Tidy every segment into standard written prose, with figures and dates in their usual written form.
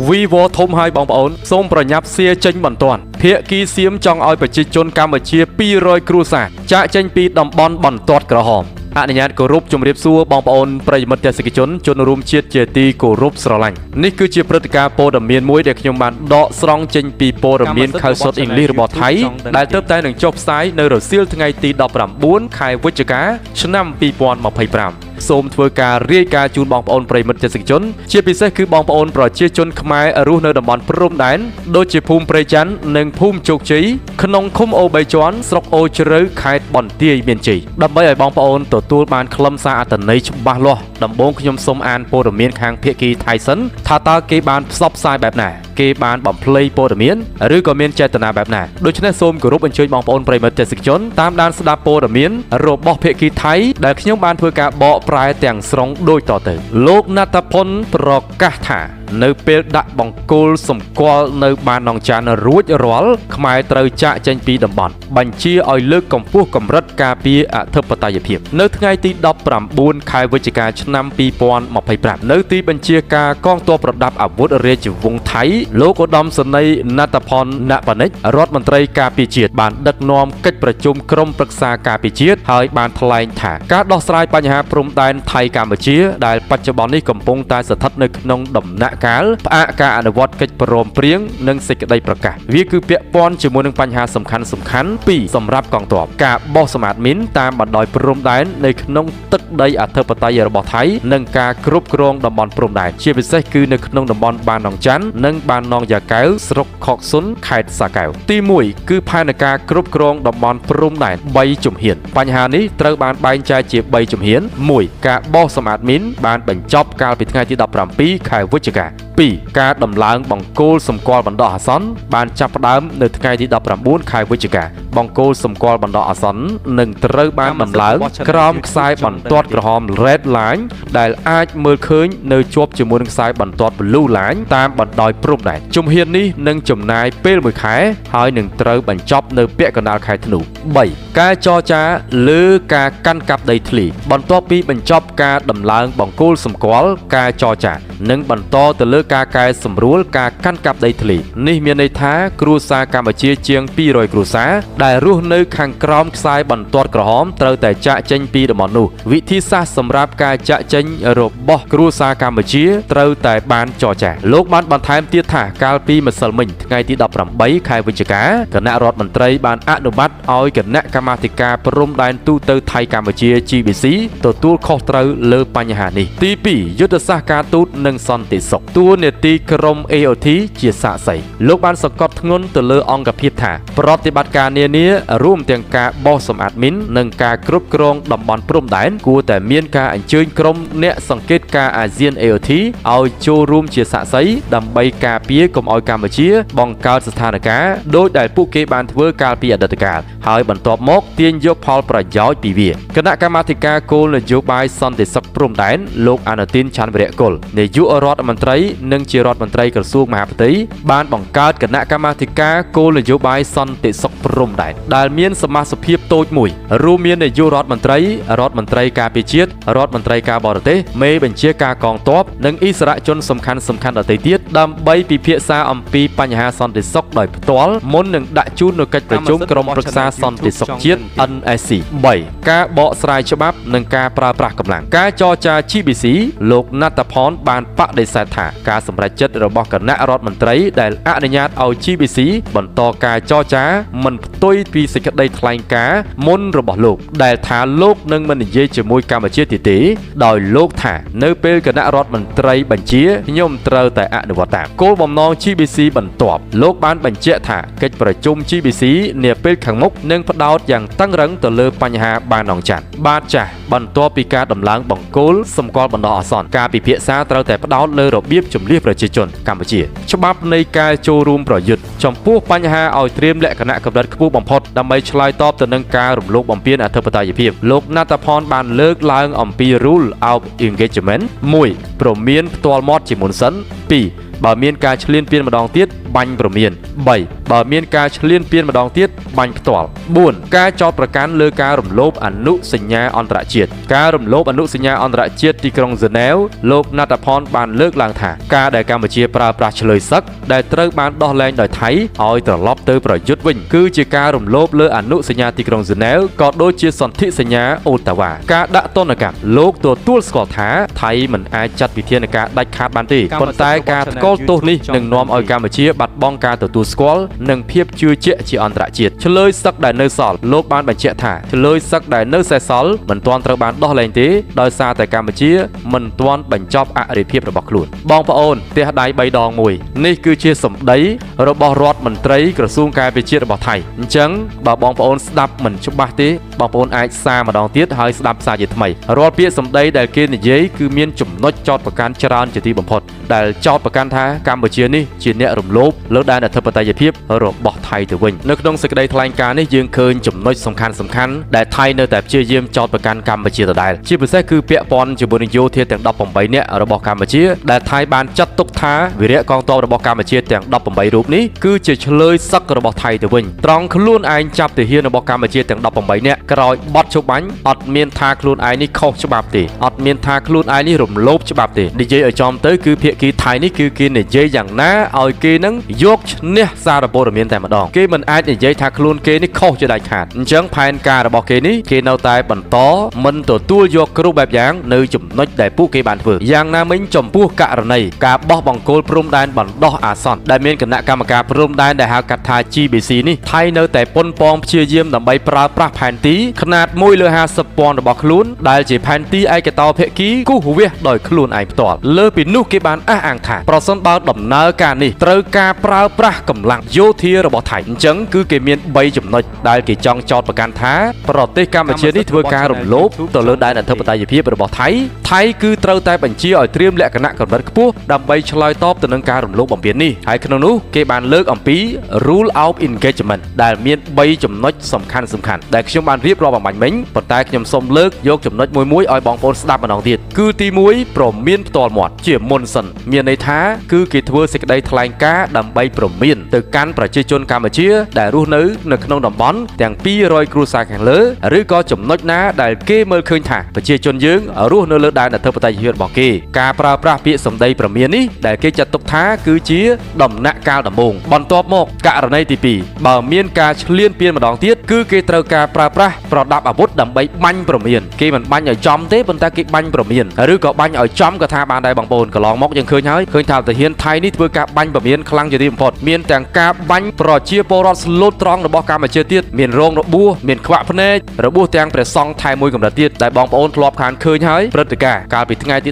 វីវធំហើយបងប្អូនសូមប្រញាប់សៀចេញបន្ទាន់ភាគីសៀមចង់ឲ្យប្រជាជនកម្ពុជា200គ្រួសារចាក់ចេញពីតំបន់បន្ទាត់ក្រហមអនុញ្ញាតគោរពជំរាបសួរបងប្អូនប្រិយមិត្តទេសនិកជនជនរួមជាតិជាទីគោរពស្រឡាញ់នេះគឺជាព្រឹត្តិការណ៍ព័ត៌មានមួយដែលខ្ញុំបានដកស្រង់ចេញពីព័ត៌មានខៅសុតអ៊ីងលីសរបស់ថៃដែលទើបតែនឹងចុះផ្សាយនៅរសៀលថ្ងៃទី19ខែវិច្ឆិកាឆ្នាំ2025សូមធ្វើការរាយការណ៍ជូនបងប្អូនប្រិយមិត្តទេសនិកជនជាពិសេសគឺបងប្អូនប្រជាជនខ្មែររស់នៅតំបន់ព្រំដែនដូចជាភូមិព្រៃច័ន្ទនិងភូមិជោគជ័យក្នុងឃុំអូ3ជាន់ស្រុកអូជ្រៅខេត្តបន្ទាយមានជ័យដើម្បីឲ្យបងប្អូនទទួលបានខ្លឹមសារអត្ថន័យច្បាស់លាស់ដំបូងខ្ញុំសូមអានព័ត៌មានខាងភាគីថៃសិនថាតើគេបានផ្សព្វផ្សាយបែបណាគេបានបំភ្លៃព័ត៌មានឬក៏មានចេតនាបែបណាដូច្នេះសូមគោរពអញ្ជើញបងប្អូនប្រិយមិត្តទេសនិកជនតាមដានស្ដាប់ព័ត៌មានរបស់ភាគីថៃដែលខ្ញុំបានធ្វើការបកប្រែទាំងស្រុងដូចតទៅលោកណត្តផុនប្រកាសថានៅពេលដាក់បង្គោលសម្គាល់នៅបាននងចានរួចរាល់ខ្មែរត្រូវចាក់ចេញពីតំបន់បញ្ជាឲ្យលើកកម្ពស់កម្រិតការពារអធិបតេយ្យភាពនៅថ្ងៃទី19ខែវិច្ឆិកាឆ្នាំ2025នៅទីបញ្ជាការកងទ័ពប្រដាប់អាវុធរាជវង្សថៃលោកឧត្តមសេនីយ៍ណត្តផុនណបនិចរដ្ឋមន្ត្រីការពារជាតិបានដឹកនាំកិច្ចប្រជុំក្រុមប្រឹក្សាការពារជាតិហើយបានថ្លែងថាការដោះស្រាយបញ្ហាព្រំដែនថៃកម្ពុជាដែលបច្ចុប្បន្ននេះកំពុងតែស្ថិតនៅក្នុងដំណាក់កាលផ្អាកការអនុវត្តកិច្ចព្រមព្រៀងនិងសេចក្តីប្រកាសវាគឺពាក់ព័ន្ធជាមួយនឹងបញ្ហាសំខាន់ពីរសម្រាប់កងទ័ពការបោះសម្អាតមីនតាមបណ្ដោយព្រំដែននៅក្នុងទឹកដីអធិបតេយ្យរបស់ថៃនិងការគ្រប់គ្រងតំបន់ព្រំដែនជាពិសេសគឺនៅក្នុងតំបន់បាននងច័ន្ទនិងបាននងយ៉ាកែវស្រុកខកស៊ុនខេត្តសាកែវទី1គឺផែនការគ្រប់គ្រងតំបន់ព្រំដែន3ជំហានបញ្ហានេះត្រូវបានបែងចែកជា3ជំហាន1ការបោះសម្អាតមីនបានបញ្ចប់កាលពីថ្ងៃទី17ខែវិច្ឆិកា2ការដំឡើងបង្គោលសម្គាល់បណ្ដោះអាសន្នបានចាប់ផ្ដើមនៅថ្ងៃទី19ខែវិច្ឆិកាបង្គោលសម្គាល់បណ្ដោះអាសន្ននឹងត្រូវបានដំឡើងក្រោមខ្សែបន្ទាត់ក្រហម Red Line ដែលអាចមើលឃើញនៅជាប់ជាមួយនឹងខ្សែបន្ទាត់ Blue Line តាមបណ្ដោយព្រំដែនជំហាននេះនឹងចំណាយពេល1ខែហើយនឹងត្រូវបញ្ចប់នៅពាក់កណ្ដាលខែធ្នូ3ការចរចាលើការកាន់កាប់ដីធ្លីបន្ទាប់ពីបញ្ចប់ការដំឡើងបង្គោលសម្គាល់ការចរចានឹងបន្តទៅលើការកែសម្រួលការកាន់កាប់ដីធ្លីនេះមានន័យថាគ្រួសារកម្ពុជាជាង200គ្រួសារដែលរស់នៅខាងក្រោមខ្សែបន្ទាត់ក្រហមត្រូវតែចាក់ចេញពីតំបន់នោះវិធីសាស្ត្រសម្រាប់ការចាក់ចេញរបស់គ្រួសារកម្ពុជាត្រូវតែបានចរចាលោកបានបន្ថែមទៀតថាកាលពីម្សិលមិញថ្ងៃទី18ខែវិច្ឆិកាគណៈរដ្ឋមន្ត្រីបានអនុម័តឲ្យគណៈកម្មាធិការព្រំដែនទូទៅថៃកម្ពុជា GBC ទទួលខុសត្រូវលើបញ្ហានេះទី2យុទ្ធសាស្ត្រការទូតនិងសន្តិសុខតួនាទីក្រុម AOT ជាសាក្សីលោកបានសង្កត់ធ្ងន់ទៅលើអង្គភាពថាប្រតិបត្តិការនានារួមទាំងការបោះសម្អាតមីននិងការគ្រប់គ្រងតំបន់ព្រំដែនគួរតែមានការអញ្ជើញក្រុមអ្នកសង្កេតការអាស៊ាន AOT ឲ្យចូលរួមជាសាក្សីដើម្បីការពារកុំឲ្យកម្ពុជាបង្កើតស្ថានភាពដោយដែលពួកគេបានធ្វើកាលពីអតីតកាលហើយបន្ទាប់មកទាញយកផលប្រយោជន៍ពីវាគណៈកម្មាធិការគោលនយោបាយសន្តិសុខព្រំដែនលោកអនុទានច័ន្ទវរៈគុលនាយករដ្ឋមន្ត្រីនិងជារដ្ឋមន្ត្រីក្រសួងមហាផ្ទៃបានបង្កើតគណៈកម្មាធិការគោលនយោបាយសន្តិសុខព្រំដែនដែលមានសមាជិកភាពតូចមួយរួមមាននាយករដ្ឋមន្ត្រីការពារជាតិរដ្ឋមន្ត្រីការបរទេសមេបញ្ជាការកងទ័ពនិងអិសរាជជនសំខាន់ដទៃទៀតដើម្បីពិភាក្សាអំពីបញ្ហាសន្តិសុខដោយផ្ទាល់មុននឹងដាក់ជូននៅកិច្ចប្រជុំក្រុមប្រឹក្សាសន្តិសុខជាតិ NSC 3ការបកស្រាយច្បាប់និងការប្រើប្រាស់កម្លាំងការចរចា GBC លោកណត្តផុនបានបដិសេធថាការសម្រេចចិត្តរបស់គណៈរដ្ឋមន្ត្រីដែលអនុញ្ញាតឲ្យ GBC បន្តការចរចាមិនផ្ទុយពីសេចក្តីថ្លែងការណ៍មុនរបស់លោកដែលថាលោកនឹងមិននិយាយជាមួយកម្ពុជាទៀតទេដោយលោកថានៅពេលគណៈរដ្ឋមន្ត្រីបញ្ជាខ្ញុំត្រូវតែអនុវត្តតាមគោលបំណង GBC បន្ទាប់លោកបានបញ្ជាក់ថាកិច្ចប្រជុំ GBC នាពេលខាងមុខនឹងផ្ដោតយ៉ាងតឹងរ៉ឹងទៅលើបញ្ហាបាននងច័ន្ទបាទចាស់បន្ទាប់ពីការដំឡើងបង្គោលសម្គាល់បណ្ដោះអាសន្នការពិភាក្សាត្រូវតែផ្ដោតលើរបៀបជំនះប្រជាជនកម្ពុជាច្បាប់នៃការចូលរួមប្រយុទ្ធចំពោះបញ្ហាឲ្យត្រៀមលក្ខណៈកម្រិតខ្ពស់បំផុតដើម្បីឆ្លើយតបទៅនឹងការរំលោភបំពានអធិបតេយ្យភាពលោកណត្តផុនបានលើកឡើងអំពី Rule of Engagement 1. ព្រមានផ្ទាល់មាត់ជាមុនសិន 2. បើមានការឈ្លានពានម្ដងទៀតបាញ់ព្រមាន3បើមានការឈ្លានពានម្ដងទៀតបាញ់ផ្ទាល់4ការចោទប្រកាន់លើការរំលោភអនុសញ្ញាអន្តរជាតិការរំលោភអនុសញ្ញាអន្តរជាតិទីក្រុងហ្សឺណែវលោកណាត់ផនបានលើកឡើងថាការដែលកម្ពុជាប្រើប្រាស់ឆ្លើយសឹកដែលត្រូវបានដោះលែងដោយថៃឲ្យត្រឡប់ទៅប្រយុទ្ធវិញគឺជាការរំលោភលើអនុសញ្ញាទីក្រុងហ្សឺណែវក៏ដូចជាសន្ធិសញ្ញាអូតាវ៉ាការដាក់ទណ្ឌកម្មលោកទទួលស្គាល់ថាថៃមិនអាចចាត់វិធានការដាច់ខាតបានទេប៉ុន្តែការថ្កោលទោសនេះនឹងនាំឲ្យកម្ពុជាបាត់បង់ការទទួលស្គាល់និងភាពជឿជាក់ជាអន្តរជាតិឆ្លើយសឹកដែលនៅសល់លោកបានបញ្ជាក់ថាឆ្លើយសឹកដែលនៅសេសសល់មិនទាន់ត្រូវបានដោះលែងទេដោយសារតែកម្ពុជាមិនទាន់បញ្ចប់អរិភាពរបស់ខ្លួនបងប្អូនផ្ទះដៃ3ដងមួយនេះគឺជាសម្ដីរបស់រដ្ឋមន្ត្រីក្រសួងការពារជាតិរបស់ថៃអញ្ចឹងបើបងប្អូនស្ដាប់មិនច្បាស់ទេបងប្អូនអាចសារម្ដងទៀតហើយស្ដាប់សារជាថ្មីរាល់ពាក្យសម្ដីដែលគេនិយាយគឺមានចំណុចចោទប្រកាន់ច្រើនជាទីបំផុតដែលចោទប្រកាន់ថាកម្ពុជានេះជាអ្នករំលោភលើដែនអធិបតេយ្យភាពរបស់ថៃទៅវិញនៅក្នុងសេចក្តីថ្លែងការណ៍នេះយើងឃើញចំណុចសំខាន់ដែលថៃនៅតែព្យាយាមចោទប្រកាន់កម្ពុជាដដែលជាពិសេសគឺពាក់ព័ន្ធជាមួយនឹងយោធាទាំង18នាក់របស់កម្ពុជាដែលថៃបានចាត់ទុកថាវីរៈកងទ័ពរបស់កម្ពុជាទាំង18រូបនេះគឺជាឆ្លើយសឹករបស់ថៃទៅវិញត្រង់ខ្លួនឯងចាប់ទាហានរបស់កម្ពុជាទាំង18នាក់ក្រោយបទជបាញ់អត់មានថាខ្លួនឯងនេះខុសច្បាប់ទេអត់មានថាខ្លួនឯងនេះរំលោភច្បាប់ទេនិយាយឲ្យចំទៅគឺភាគីថៃនេះគឺគេនិយាយយ៉ាងណាឲ្យគេនឹងយកឈ្នះសារព័ត៌មានតែម្ដងគេមិនអាចនិយាយថាខ្លួនគេនេះខុសជាដាច់ខាតអញ្ចឹងផែនការរបស់គេនេះគេនៅតែបន្តមិនទទួលយកគ្រប់បែបយ៉ាងនៅចំណុចដែលពួកគេបានធ្វើយ៉ាងណាមិញចំពោះករណីការបោះបង្គោលព្រំដែនបណ្ដោះអាសន្នដែលមានគណៈកម្មការព្រំដែនដែលហៅកាត់ថា GBC នេះថៃនៅតែប៉ុនប៉ងព្យាយាមដើម្បីប្រើប្រាស់ផែនទីຂະຫນាត1/50,000របស់ខ្លួនដែលជាផែនទីឯកតោភាគីគូសវាសដោយខ្លួនឯងផ្ទាល់លើពីនោះគេបានអះអាងថាប្រសិនបើដំណើរការនេះត្រូវការប្រើប្រាស់កម្លាំងយោធារបស់ថៃអញ្ចឹងគឺគេមាន3ចំណុចដែលគេចង់ចោទប្រកាន់ថាប្រទេសកម្ពុជានេះធ្វើការរំលោភទៅលើដែនអធិបតេយ្យភាពរបស់ថៃគឺត្រូវតែបញ្ជាឲ្យត្រៀមលក្ខណៈកម្រិតខ្ពស់ដើម្បីឆ្លើយតបទៅនឹងការរំលោភបំពាននេះហើយក្នុងនោះគេបានលើកអំពី Rule of Engagement ដែលមាន3ចំណុចសំខាន់ដែលខ្ញុំបានរៀបរាប់អំបញ្ញមិញប៉ុន្តែខ្ញុំសូមលើកយកចំណុចមួយឲ្យបងប្អូនស្ដាប់ម្ដងទៀតគឺទី1ព្រមានផ្ទាល់មាត់ជាមុនសិនមានន័យថាគឺគេធ្វើសេចក្តីថ្លែងការណ៍ដើម្បីព្រមានទៅកាន់ប្រជាជនកម្ពុជាដែលរស់នៅក្នុងតំបន់ទាំង200គ្រួសារខាងលើឬក៏ចំណុចណាដែលគេមើលឃើញថាប្រជាជនយើងរស់នៅលើដែនអធិបតេយ្យភាពរបស់គេការប្រើប្រាស់ពាក្យសម្ដីព្រមាននេះដែលគេចាត់ទុកថាគឺជាដំណាក់កាលដំបូងបន្ទាប់មកករណីទី2បើមានការឈ្លានពានម្ដងទៀតគឺគេត្រូវការប្រើប្រាស់ប្រដាប់អាវុធដើម្បីបាញ់ព្រមានគេមិនបាញ់ឲ្យចំទេប៉ុន្តែគេបាញ់ព្រមានឬក៏បាញ់ឲ្យចំក៏ថាបានដែរបងប្អូនកន្លងមកយើងឃើញហើយឃើញថាទាហានថៃនេះធ្វើការបាញ់ព្រមានខ្លាំងជាទីបំផុតមានទាំងការបាញ់ប្រជាពលរដ្ឋស្លូតត្រង់របស់កម្ពុជាទៀតមានរងរបួសមានខ្វាក់ភ្នែករបួសទាំងព្រះសង្ឃថែមួយកម្រិតទៀតដែលបងប្អូនធ្លាប់ខានឃើញហើយព្រឹត្តិការណ៍កាលពីថ្ងៃទី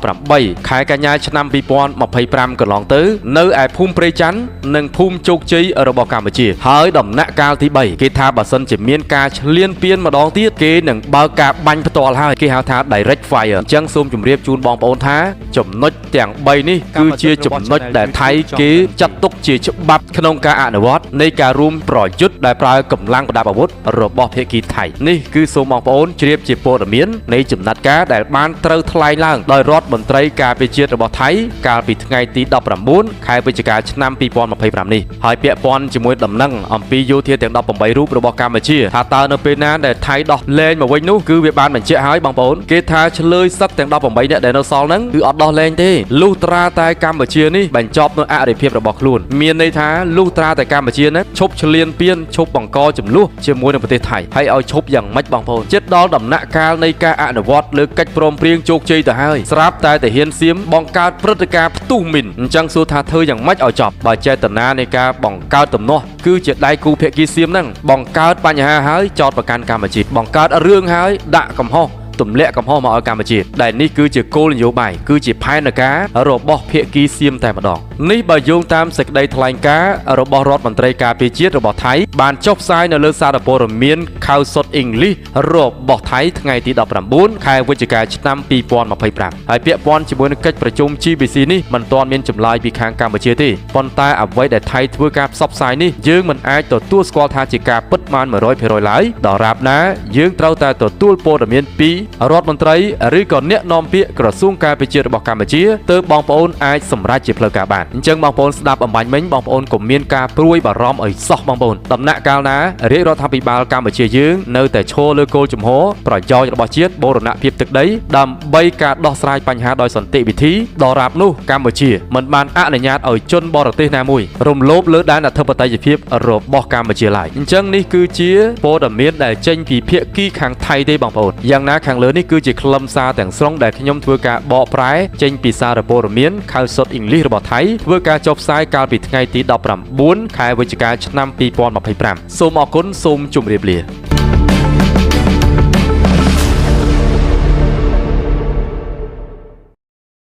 18 ខែកញ្ញាឆ្នាំ2025កន្លងទៅនៅឯភូមិព្រៃច័ន្ទនិងភូមិជោគជ័យរបស់កម្ពុជាហើយដំណាក់កាលទី3គេថាបើសិនជាមានការឈ្លានពានម្ដងទៀតគេនឹងបើកការបាញ់ផ្ទាល់ហើយគេហៅថា direct fire អញ្ចឹងសូមជម្រាបជូនបងប្អូនថាចំណុចទាំង3នេះគឺជាចំណុចដែលថៃគេចាត់ទុកជាច្បាប់ក្នុងការអនុវត្តនៃការរួមប្រយុទ្ធដែលប្រើកម្លាំងប្រដាប់អាវុធរបស់ភាគីថៃនេះគឺសូមបងប្អូនជ្រាបជាព័ត៌មាននៃចំណាត់ការដែលបានត្រូវថ្លែងឡើងដោយរដ្ឋមន្ត្រីការពារជាតិរបស់ថៃកាលពីថ្ងៃទី19ខែវិច្ឆិកាឆ្នាំ2025នេះហើយពាក់ព័ន្ធជាមួយដំណឹងអំពីយោធាទាំង18រូបរបស់កម្ពុជាថាតើនៅពេលណាដែលថៃដោះលែងមកវិញនោះគឺវាបានបញ្ជាក់ហើយបងប្អូនគេថាឆ្លើយសឹកទាំង18នាក់ដែលនៅសល់ហ្នឹងគឺអត់ដោះលែងទេលុះត្រាតែកម្ពុជានេះបញ្ចប់នៅអរិភាពរបស់ខ្លួនមានន័យថាលុះត្រាតែកម្ពុជាហ្នឹងឈប់ឈ្លានពានឈប់បង្កចំនួនជាមួយនឹងប្រទេសថៃហើយឲ្យឈប់យ៉ាងម៉េចបងប្អូនចិត្តដល់ដំណាក់កាលនៃការអនុវត្តលើកិច្ចព្រមព្រៀងជោគជ័យទៅហើយស្រាប់តែទាហានសៀមបង្កើតព្រឹត្តិការណ៍ផ្ទុះមីនអញ្ចឹងសួរថាធ្វើយ៉ាងម៉េចឲ្យចប់បើចេតនានៃការបង្កើតទំនាស់គឺជាដៃគូភាគីសៀមហ្នឹងបង្កើតបញ្ហាហើយចោទប្រកាន់កម្ពុជាបង្កើតរឿងហើយដាក់កំហុសទម្លាក់កំហុសមកឲ្យកម្ពុជាដែលនេះគឺជាគោលនយោបាយគឺជាផែនការរបស់ភាគីសៀមតែម្ដង នេះបើយោងតាមសេចក្តីថ្លែងការណ៍របស់រដ្ឋមន្ត្រីការពារជាតិរបស់ថៃបានចុះផ្សាយនៅលើសារព័ត៌មានខៅសុតអ៊ីងលីសរបស់ថៃថ្ងៃទី19ខែវិច្ឆិកាឆ្នាំ2025ហើយពាក់ព័ន្ធជាមួយនឹងកិច្ចប្រជុំ GBC នេះមិនទាន់មានចម្លើយពីខាងកម្ពុជាទេប៉ុន្តែអ្វីដែលថៃធ្វើការផ្សព្វផ្សាយនេះយើងមិនអាចទទួលស្គាល់ថាជាការពិតបាន 100% ឡើយដរាបណាយើងត្រូវតែទទួលព័ត៌មានពីរដ្ឋមន្ត្រីឬក៏អ្នកនាំពាក្យក្រសួងការពារជាតិរបស់កម្ពុជាទើបបងប្អូនអាចសម្រេចជាផ្លូវការបានអញ្ចឹងបងប្អូនស្ដាប់អំបញ្ញមិញបងប្អូនកុំមានការព្រួយបារម្ភឲ្យសោះបងប្អូនដំណាក់កាលណារាជរដ្ឋាភិបាលកម្ពុជាយើងនៅតែឈរលើគោលជំហរប្រយោជន៍របស់ជាតិបូរណភាពទឹកដីដើម្បីការដោះស្រាយបញ្ហាដោយសន្តិវិធីដរាបនោះកម្ពុជាមិនបានអនុញ្ញាតឲ្យជនបរទេសណាមួយរំលោភលើដែនអធិបតេយ្យភាពរបស់កម្ពុជាឡើយអញ្ចឹងនេះគឺជាព័ត៌មានដែលចេញពីភាគីខាងថៃទេបងប្អូនយ៉ាងណាខាងលើនេះគឺជាខ្លឹមសារទាំងស្រុងដែលខ្ញុំធ្វើការបកប្រែចេញពីសារព័ត៌មានខៅសុតអ៊ីងលីសរបស់ថៃធ្វើការចុះផ្សាយកាលពីថ្ងៃទី19ខែវិច្ឆិកាឆ្នាំ2025សូមអរគុណសូមជម្រាបលា